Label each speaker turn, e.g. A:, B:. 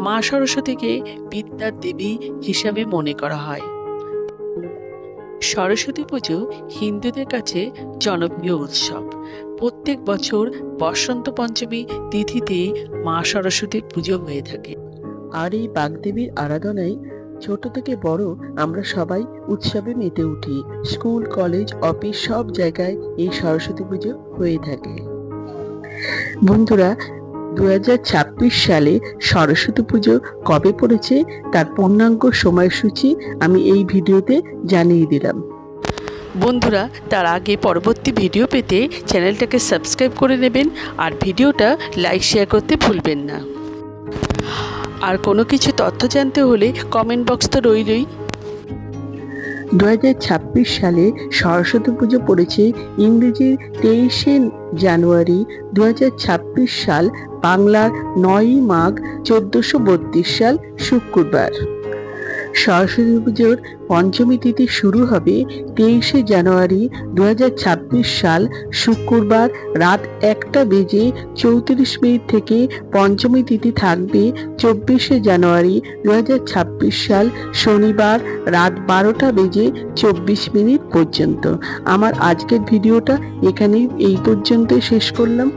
A: মা সরস্বতীকে বিদ্যার দেবী হিসাবে মনে করা হয়। সরস্বতী পুজো হিন্দুদের কাছে জনপ্রিয় উৎসব। প্রত্যেক বছর বসন্ত পঞ্চমী তিথিতে মা সরস্বতীর পুজো হয়ে থাকে।
B: আর এই বাগদেবীর আরাধনায় ছোট থেকে বড় আমরা সবাই উৎসবে মেতে উঠি। স্কুল, কলেজ, অফিস সব জায়গায় এই সরস্বতী পুজো হয়ে থাকে। বন্ধুরা, 2026 সালে সরস্বতী পুজো কবে পড়েছে তার পূর্ণাঙ্গ সময়সূচি আমি এই ভিডিওতে জানিয়ে দিলাম।
A: বন্ধুরা, তার আগে পরবর্তী ভিডিও পেতে চ্যানেলটাকে সাবস্ক্রাইব করে নেবেন আর ভিডিওটা লাইক শেয়ার করতে ভুলবেন না। আর কোনো কিছু তথ্য জানতে হলে কমেন্ট বক্স তো রইলই।
B: 2026 সালে সরস্বতী পুজো পড়েছে ইংরেজির 23শে জানুয়ারি। 2026 সাল বাংলার 9ই মাঘ 1432 সাল শুক্রবার। সরস্বতী পুজোর পঞ্চমী তিথি শুরু হবে 23শে জানুয়ারি 2026 সাল শুক্রবার রাত 1:34 থেকে। পঞ্চমী তিথি থাকবে 24শে জানুয়ারি 2026 সাল শনিবার রাত 12:24 পর্যন্ত। আমার আজকের ভিডিওটা এখানেই এই পর্যন্তই শেষ করলাম।